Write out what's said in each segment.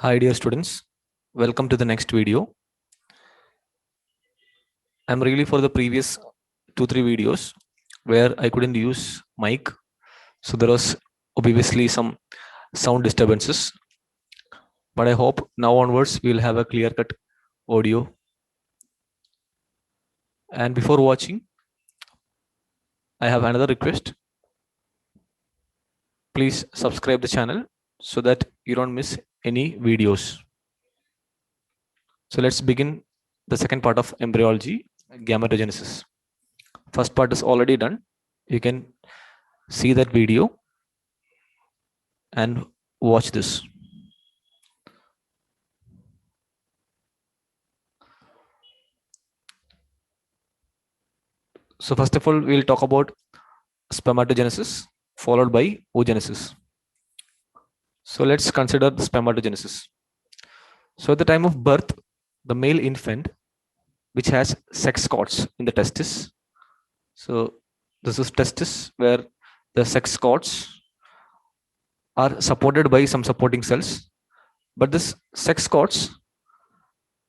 Hi dear students, welcome to the next video. I'm really for the previous 2-3 videos where I couldn't use mic, so there was obviously some sound disturbances, but I hope now onwards we'll have a clear cut audio. And before watching, I have another request. Please subscribe the channel so that you don't miss any videos. So let's begin the second part of embryology, gametogenesis. First part is already done. You can see that video and watch this. So first of all, we'll talk about spermatogenesis followed by oogenesis. So let's consider the spermatogenesis. So at the time of birth, the male infant, which has sex cords in the testis. So this is testis where the sex cords are supported by some supporting cells. But this sex cords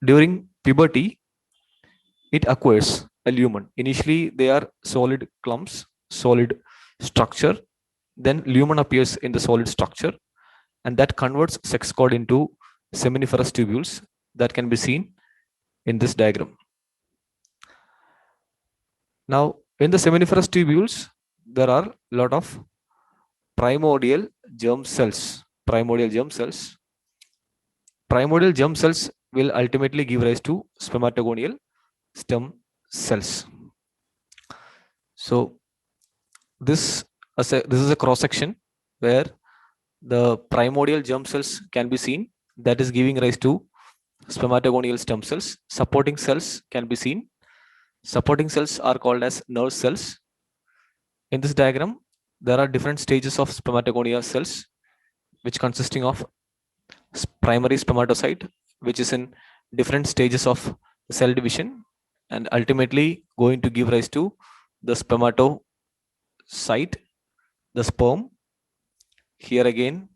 during puberty, it acquires a lumen. Initially, they are solid clumps, solid structure. Then lumen appears in the solid structure, and that converts sex cord into seminiferous tubules that can be seen in this diagram. Now, in the seminiferous tubules, there are a lot of primordial germ cells. Primordial germ cells. Primordial germ cells will ultimately give rise to spermatogonial stem cells. So this is a cross section where the primordial germ cells can be seen, that is giving rise to spermatogonial stem cells. Supporting cells can be seen. Supporting cells are called as nerve cells. In this diagram, there are different stages of spermatogonia cells, which consisting of primary spermatocyte, which is in different stages of cell division and ultimately going to give rise to the spermatocyte, the sperm. Here again,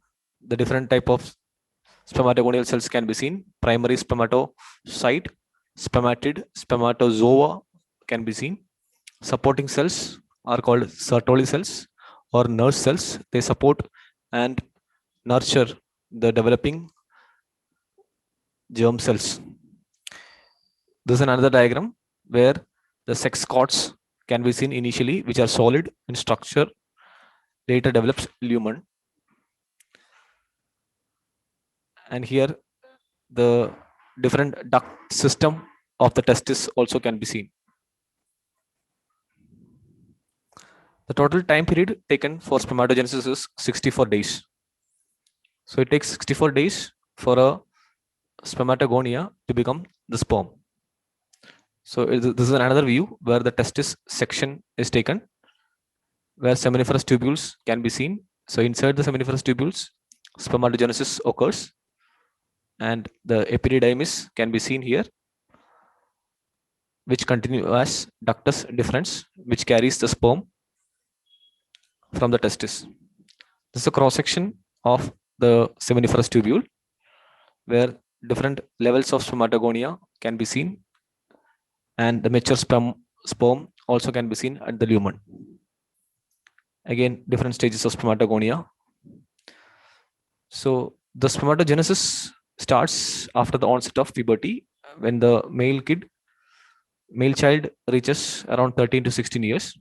the different type of spermatogonial cells can be seen. Primary spermatocyte, spermatid, spermatozoa can be seen. Supporting cells are called Sertoli cells or nurse cells. They support and nurture the developing germ cells. This is another diagram where the sex cords can be seen initially, which are solid in structure, later develops lumen. And here the different duct system of the testis also can be seen. The total time period taken for spermatogenesis is 64 days. So it takes 64 days for a spermatogonia to become the sperm. So this is another view where the testis section is taken, where seminiferous tubules can be seen. So inside the seminiferous tubules, spermatogenesis occurs, and the epididymis can be seen here, which continue as ductus deferens, which carries the sperm from the testis. This is a cross section of the seminiferous tubule, where different levels of spermatogonia can be seen, and the mature sperm also can be seen at the lumen. Again, different stages of spermatogonia. So the spermatogenesis starts after the onset of puberty, when the male child reaches around 13 to 16 years,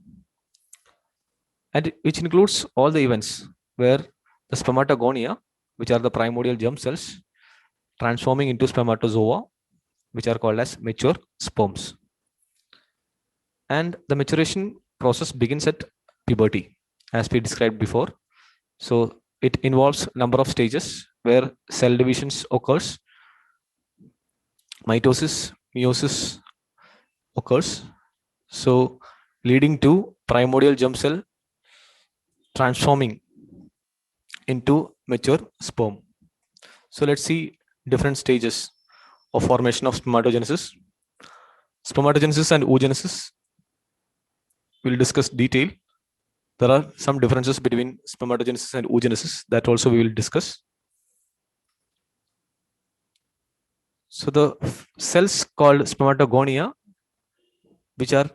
and which includes all the events where the spermatogonia, which are the primordial germ cells, transforming into spermatozoa, which are called as mature sperms. And the maturation process begins at puberty, as we described before. So it involves number of stages where cell divisions occurs, mitosis, meiosis occurs, so leading to primordial germ cell transforming into mature sperm. So let's see different stages of formation of spermatogenesis. Spermatogenesis and oogenesis we'll discuss detail. There are some differences between spermatogenesis and oogenesis that also we will discuss. So the cells called spermatogonia, which are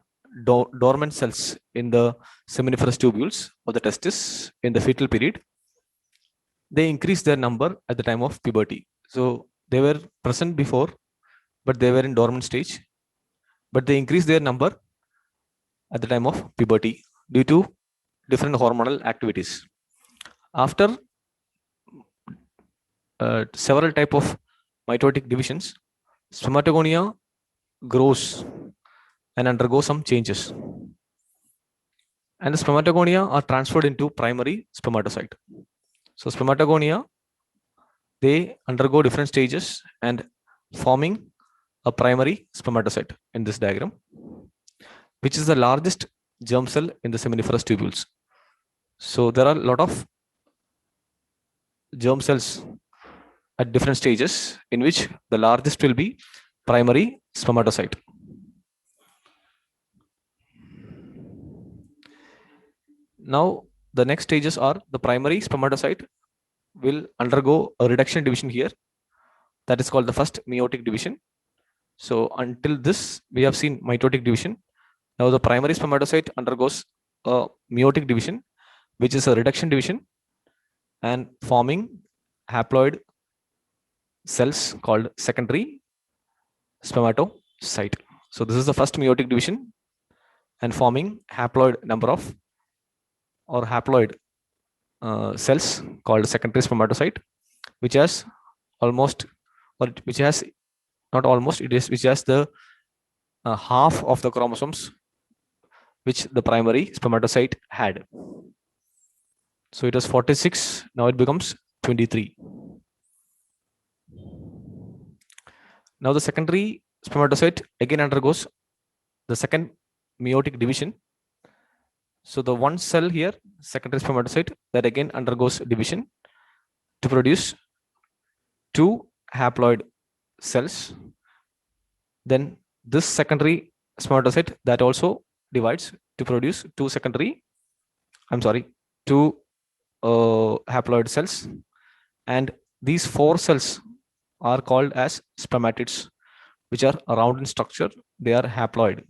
dormant cells in the seminiferous tubules of the testis in the fetal period, they increase their number at the time of puberty. So they were present before, but they were in dormant stage, but they increase their number at the time of puberty due to different hormonal activities. After several type of mitotic divisions, spermatogonia grows and undergoes some changes, and the spermatogonia are transferred into primary spermatocyte. So spermatogonia, they undergo different stages and forming a primary spermatocyte in this diagram, which is the largest germ cell in the seminiferous tubules. So there are a lot of germ cells at different stages, in which the largest will be primary spermatocyte. Now the next stages are the primary spermatocyte will undergo a reduction division here, that is called the first meiotic division. So until this we have seen mitotic division. Now the primary spermatocyte undergoes a meiotic division, which is a reduction division and forming haploid cells called secondary spermatocyte. So this is the first meiotic division and forming haploid number of or haploid cells called secondary spermatocyte, which has almost, or which has not almost, it is which has the half of the chromosomes which the primary spermatocyte had. So it was 46, now it becomes 23. Now the secondary spermatocyte again undergoes the second meiotic division. So the one cell here, secondary spermatocyte, that again undergoes division to produce two haploid cells. Then this secondary spermatocyte that also divides to produce two haploid cells, and these four cells are called as spermatids, which are round in structure. They are haploid,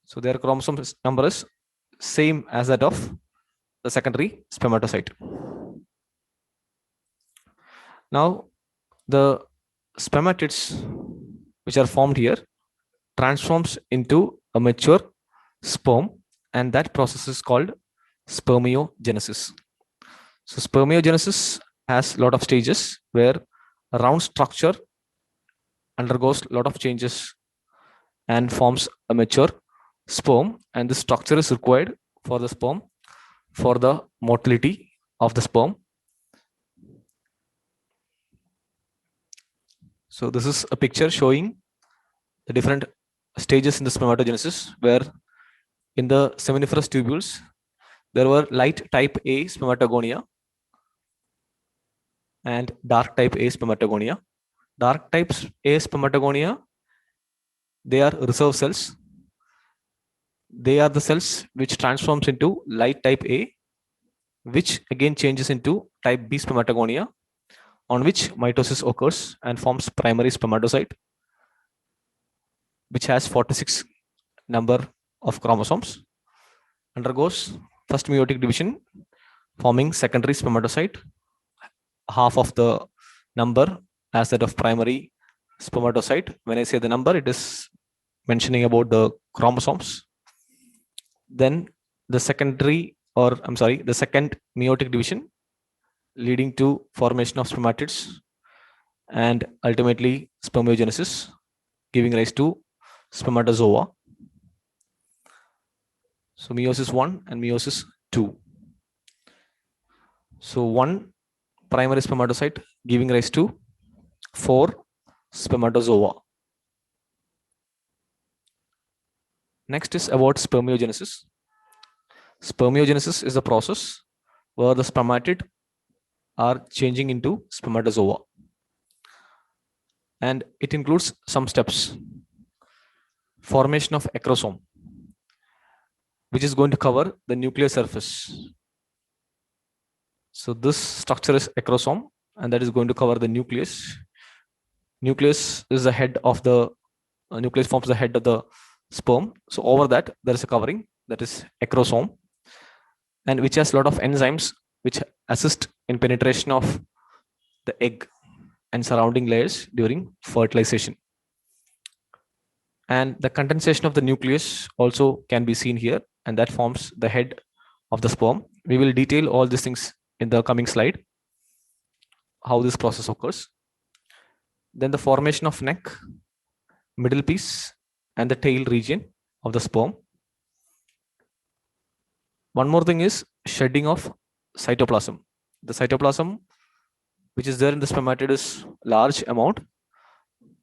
so their chromosome number is same as that of the secondary spermatocyte. Now the spermatids which are formed here transforms into a mature sperm, and that process is called spermiogenesis. So spermiogenesis has a lot of stages where a round structure undergoes a lot of changes and forms a mature sperm, and this structure is required for the sperm for the motility of the sperm. So this is a picture showing the different stages in the spermatogenesis, where in the seminiferous tubules there were light type A spermatogonia and dark type A spermatogonia. Dark type A spermatogonia, they are reserve cells. They are the cells which transforms into light type A, which again changes into type B spermatogonia, on which mitosis occurs and forms primary spermatocyte, which has 46 number of chromosomes, undergoes first meiotic division, forming secondary spermatocyte, half of the number as that of primary spermatocyte. When I say the number, it is mentioning about the chromosomes. Then the secondary, or I'm sorry, the second meiotic division, leading to formation of spermatids and ultimately spermiogenesis, giving rise to spermatozoa. So meiosis 1 and meiosis 2. So one primary spermatocyte giving rise to 4 spermatozoa. Next is about spermiogenesis. Spermiogenesis is the process where the spermatid are changing into spermatozoa, and it includes some steps. Formation of acrosome, which is going to cover the nuclear surface. So this structure is acrosome, and that is going to cover the nucleus, nucleus is the head of the nucleus forms the head of the sperm. So over that there is a covering, that is acrosome, and which has a lot of enzymes which assist in penetration of the egg and surrounding layers during fertilization. And the condensation of the nucleus also can be seen here, and that forms the head of the sperm. We will detail all these things in the coming slide, how this process occurs. Then the formation of neck, middle piece, and the tail region of the sperm. One more thing is shedding of cytoplasm. The cytoplasm which is there in the spermatid is large amount,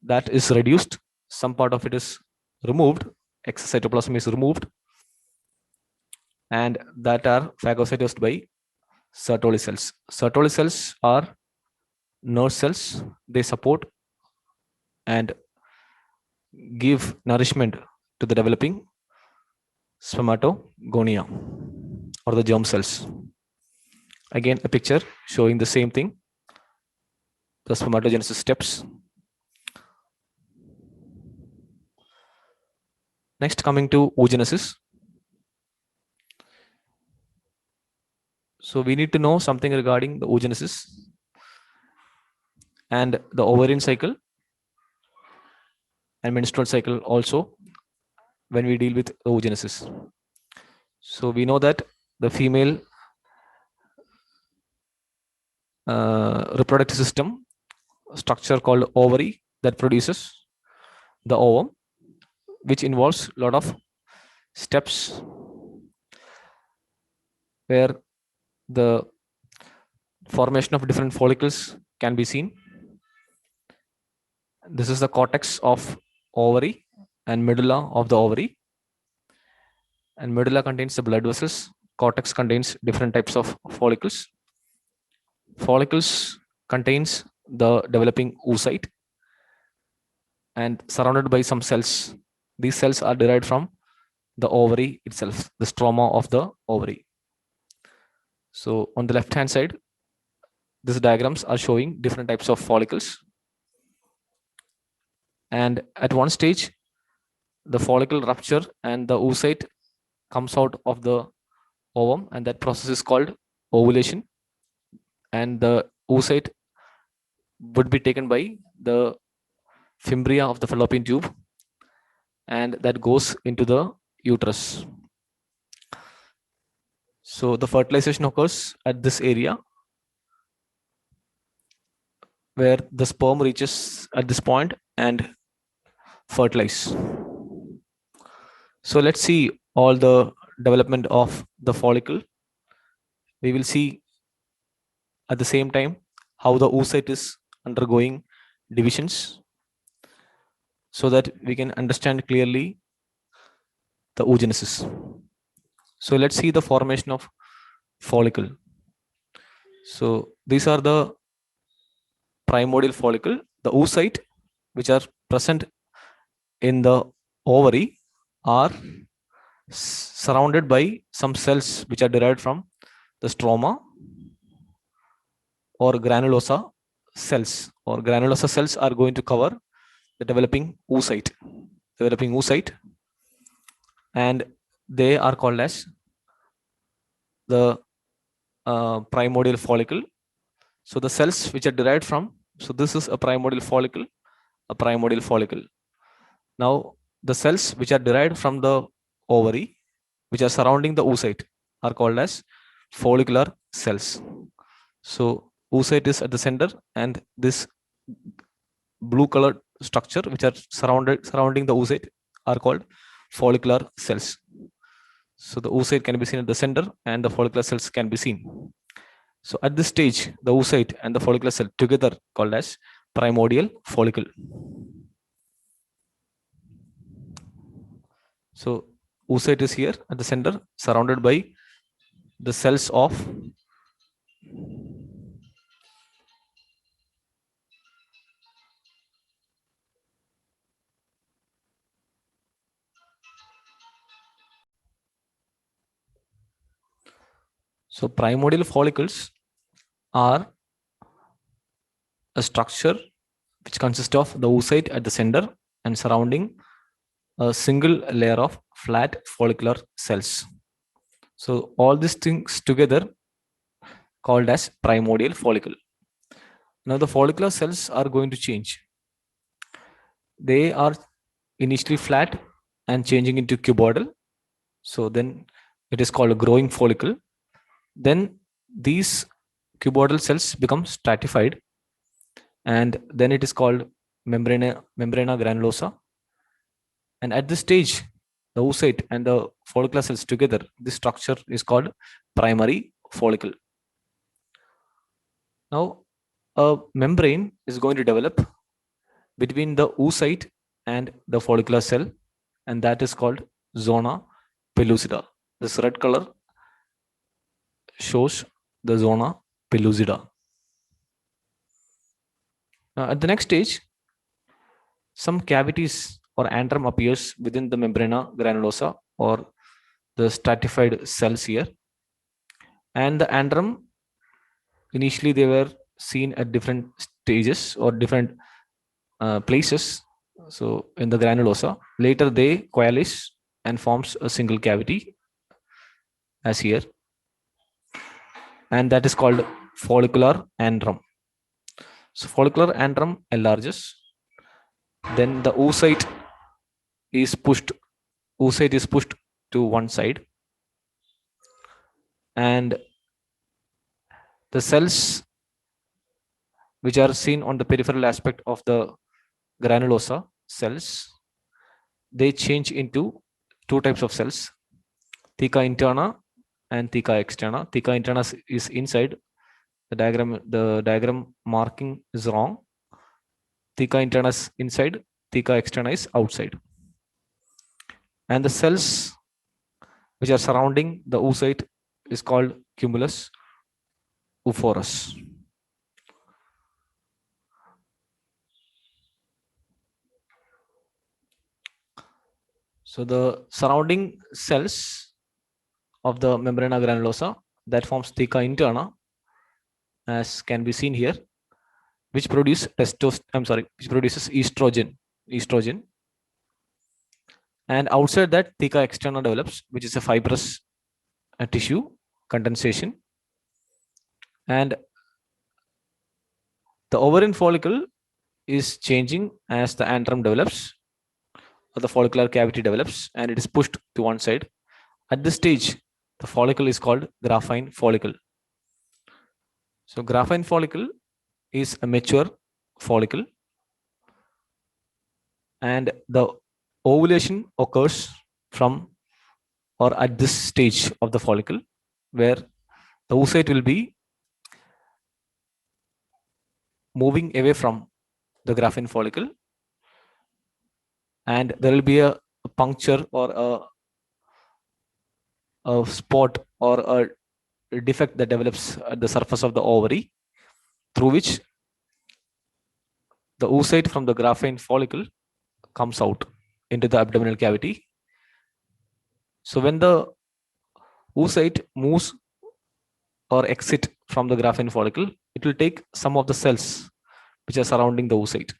that is reduced. Some part of it is removed, excess cytoplasm is removed, and that are phagocytosed by Sertoli cells. Sertoli cells are nerve cells. They support and give nourishment to the developing spermatogonia or the germ cells. Again, a picture showing the same thing, the spermatogenesis steps. Next, coming to oogenesis. So we need to know something regarding the oogenesis and the ovarian cycle and menstrual cycle also when we deal with oogenesis. So we know that the female reproductive system structure called ovary that produces the ovum, which involves a lot of steps where the formation of different follicles can be seen. This is the cortex of ovary and medulla of the ovary. And medulla contains the blood vessels. Cortex contains different types of follicles. Follicles contains the developing oocyte and surrounded by some cells. These cells are derived from the ovary itself, the stroma of the ovary. So on the left hand side, these diagrams are showing different types of follicles. And at one stage, the follicle rupture and the oocyte comes out of the ovum, and that process is called ovulation. And the oocyte would be taken by the fimbria of the fallopian tube, and that goes into the uterus. So the fertilization occurs at this area where the sperm reaches at this point and fertilize. So let's see all the development of the follicle. We will see at the same time how the oocyte is undergoing divisions so that we can understand clearly the oogenesis. So let's see the formation of follicle. So these are the primordial follicle, the oocyte, which are present in the ovary, are surrounded by some cells which are derived from the stroma or granulosa cells. Or granulosa cells are going to cover the developing oocyte, and they are called as the primordial follicle. So the cells which are derived from, so this is a primordial follicle, Now the cells which are derived from the ovary, which are surrounding the oocyte, are called as follicular cells. So oocyte is at the center, and this blue colored structure which are surrounding the oocyte are called follicular cells. So the oocyte can be seen at the center and the follicular cells can be seen. So at this stage, the oocyte and the follicular cell together called as primordial follicle. So oocyte is here at the center, surrounded by the cells of primordial follicles are a structure which consists of the oocyte at the center and surrounding a single layer of flat follicular cells. So all these things together called as primordial follicle. Now the follicular cells are going to change. They are initially flat and changing into cuboidal. So then it is called a growing follicle. Then these cuboidal cells become stratified, and then it is called membrana granulosa. And at this stage, the oocyte and the follicular cells together, this structure is called primary follicle. Now, a membrane is going to develop between the oocyte and the follicular cell, and that is called zona pellucida. This red color shows the zona pellucida. At the next stage, some cavities or antrum appears within the membrana granulosa or the stratified cells here. And the antrum, initially they were seen at different stages or different places. So in the granulosa, later they coalesce and forms a single cavity as here, and that is called follicular antrum. So follicular antrum enlarges, then the oocyte is pushed to one side, and the cells which are seen on the peripheral aspect of the granulosa cells, they change into two types of cells, theca interna and theca externa. Theca interna is inside. The diagram marking is wrong. Theca interna is inside, theca externa is outside. And the cells which are surrounding the oocyte is called cumulus oophorus. So the surrounding cells of the membrana granulosa that forms theca interna, as can be seen here, which produces estrogen. And outside that, theca externa develops, which is a fibrous tissue condensation. And the ovarian follicle is changing as the antrum develops, or the follicular cavity develops, and it is pushed to one side. At this stage, the follicle is called graphene follicle. So graphene follicle is a mature follicle, and the ovulation occurs from or at this stage of the follicle, where the oocyte will be moving away from the graphene follicle, and there will be a puncture or a spot or a defect that develops at the surface of the ovary, through which the oocyte from the graphene follicle comes out into the abdominal cavity. So when the oocyte moves or exit from the graphene follicle, it will take some of the cells which are surrounding the oocyte.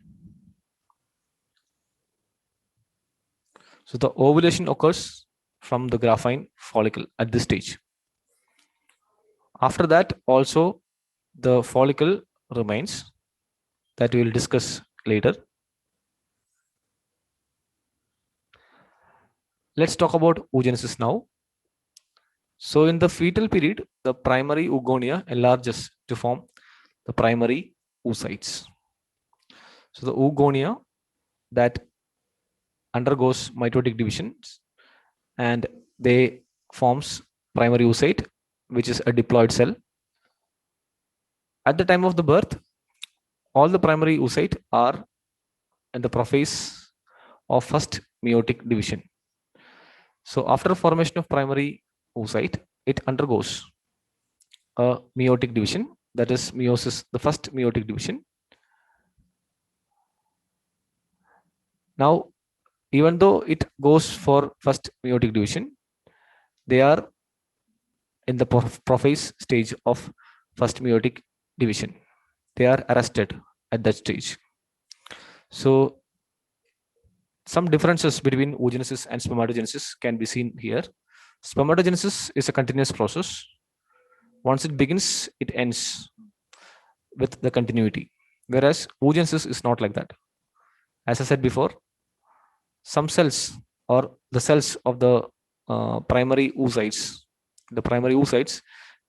So the ovulation occurs from the graphene follicle at this stage. After that, also the follicle remains, that we will discuss later. Let's talk about oogenesis now. So in the fetal period, the primary oogonia enlarges to form the primary oocytes. So the oogonia that undergoes mitotic divisions, and they forms primary oocyte, which is a diploid cell. At the time of the birth, all the primary oocyte are in the prophase of first meiotic division. So after formation of primary oocyte, it undergoes a meiotic division, that is meiosis, the first meiotic division. Now, even though it goes for first meiotic division, they are in the prophase stage of first meiotic division. They are arrested at that stage. So some differences between oogenesis and spermatogenesis can be seen here. Spermatogenesis is a continuous process. Once it begins, it ends with the continuity. Whereas oogenesis is not like that. As I said before, some cells or the cells of the primary oocytes,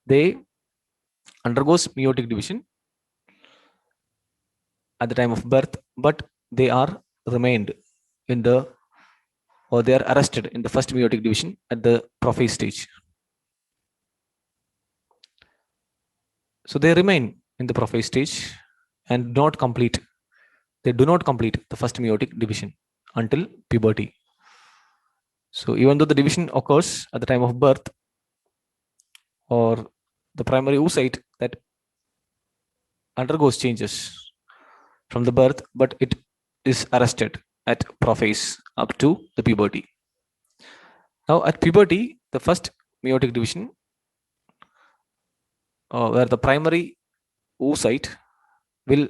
they undergoes meiotic division at the time of birth, but they are remained in the or they are arrested in the first meiotic division at the prophase stage. So they remain in the prophase stage and they do not complete the first meiotic division until puberty. So even though the division occurs at the time of birth, or the primary oocyte that undergoes changes from the birth, but it is arrested at prophase up to the puberty. Now at puberty, the first meiotic division, where the primary oocyte will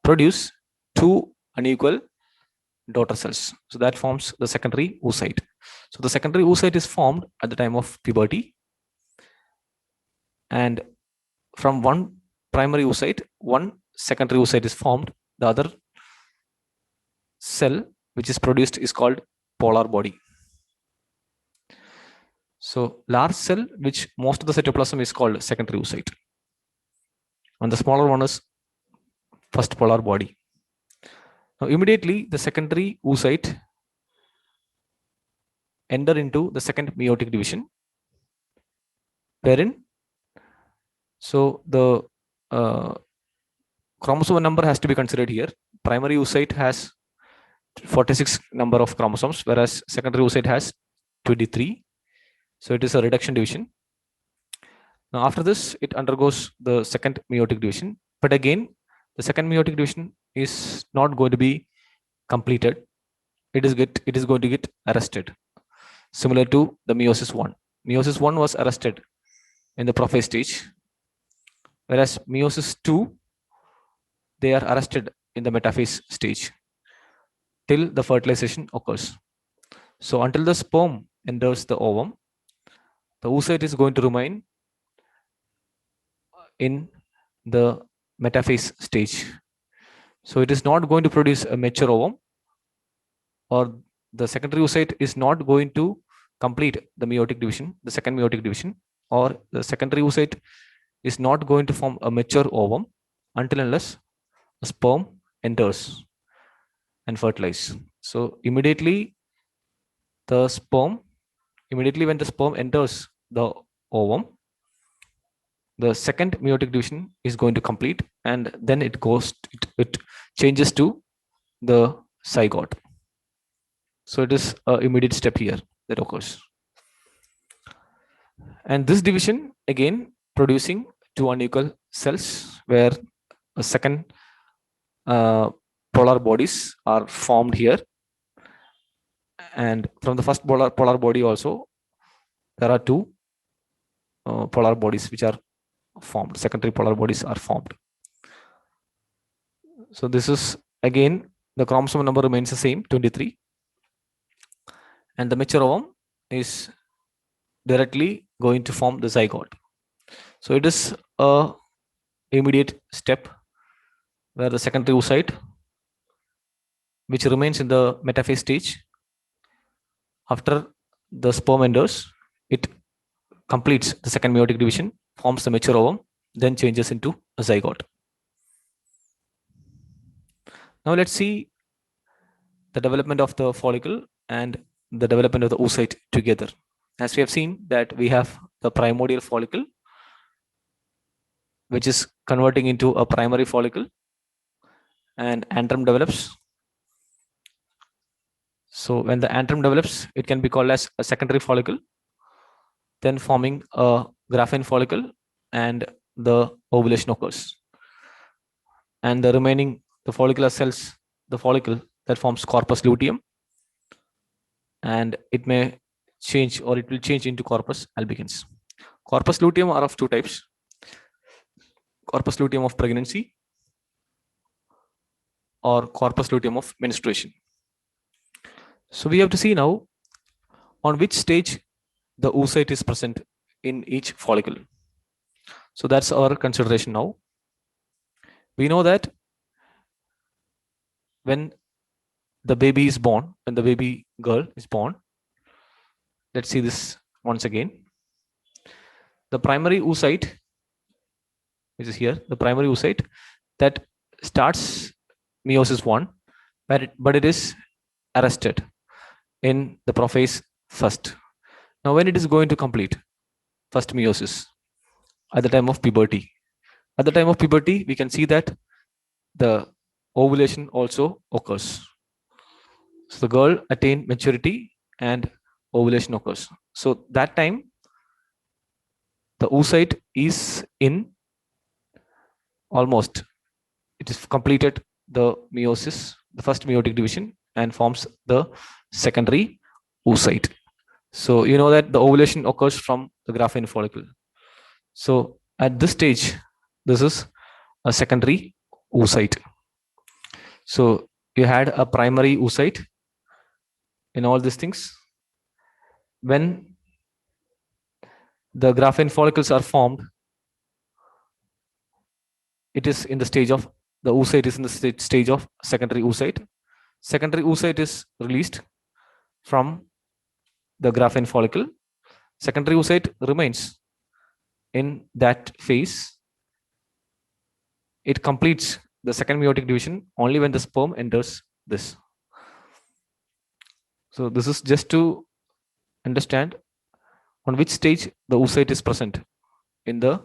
produce two unequal daughter cells. So that forms the secondary oocyte. So the secondary oocyte is formed at the time of puberty, and from one primary oocyte, one secondary oocyte is formed. The other cell which is produced is called polar body. So large cell, which most of the cytoplasm is called secondary oocyte, and the smaller one is first polar body. Now immediately the secondary oocyte enter into the second meiotic division, wherein the chromosome number has to be considered here. Primary oocyte has 46 number of chromosomes, whereas secondary oocyte has 23. So it is a reduction division. Now after this, it undergoes the second meiotic division, but again, the second meiotic division is not going to be completed. It is going to get arrested, similar to the meiosis 1. Meiosis 1 was arrested in the prophase stage, whereas meiosis 2, they are arrested in the metaphase stage till the fertilization occurs. So until the sperm enters the ovum, the oocyte is going to remain in the metaphase stage. So it is not going to produce a mature ovum, or the secondary oocyte is not going to complete the meiotic division, the second meiotic division, or the secondary oocyte is not going to form a mature ovum until unless a sperm enters and fertilize. So immediately when the sperm enters the ovum, the second meiotic division is going to complete, and then it changes to the zygote. So it is an immediate step here that occurs. And this division again producing two unequal cells, where a second polar bodies are formed here, and from the first polar body also there are two polar bodies which are formed, secondary polar bodies are formed. So this is again the chromosome number remains the same, 23, and the mature ovum is directly going to form the zygote. So it is a immediate step where the secondary oocyte, which remains in the metaphase stage, after the sperm enters, it completes the second meiotic division, forms the mature ovum, then changes into a zygote. Now let's see the development of the follicle and the development of the oocyte together. As we have seen that we have the primordial follicle, which is converting into a primary follicle, and antrum develops. So when the antrum develops, it can be called as a secondary follicle, then forming a graphene follicle, and the ovulation occurs. And the remaining, the follicular cells, the follicle that forms corpus luteum, and it may change, or it will change into corpus albicans. Corpus luteum are of two types: corpus luteum of pregnancy or corpus luteum of menstruation. So we have to see now on which stage the oocyte is present in each follicle. So that's our consideration now. We know that when the baby is born, when the baby girl is born, let's see this once again. The primary oocyte, which is here, the primary oocyte that starts meiosis 1, but it is arrested in the prophase first. Now, when it is going to complete first meiosis at the time of puberty, at the time of puberty, we can see that the ovulation also occurs. So the girl attained maturity and ovulation occurs. So that time the oocyte is in almost, it is completed the meiosis, the first meiotic division, and forms the secondary oocyte. So you know that the ovulation occurs from the Graafian follicle. So at this stage, this is a secondary oocyte. So you had a primary oocyte in all these things. When the Graafian follicles are formed, it is in the stage of, the oocyte is in the stage of secondary oocyte. Secondary oocyte is released from the Graafian follicle. Secondary oocyte remains in that phase. It completes the second meiotic division only when the sperm enters this. So this is just to understand on which stage the oocyte is present in the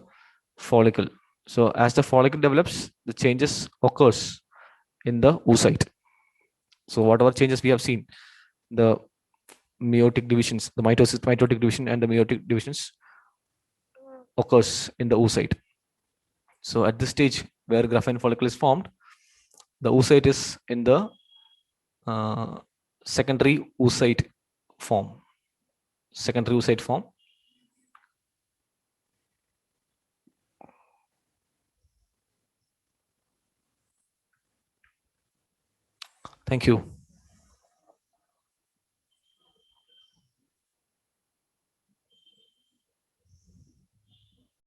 follicle. So as the follicle develops, the changes occurs in the oocyte. So whatever changes we have seen, the meiotic divisions, the mitotic division and the meiotic divisions occurs in the oocyte. So at this stage where Graafian follicle is formed, the oocyte is in the secondary oocyte form. Secondary oocyte form. Thank you.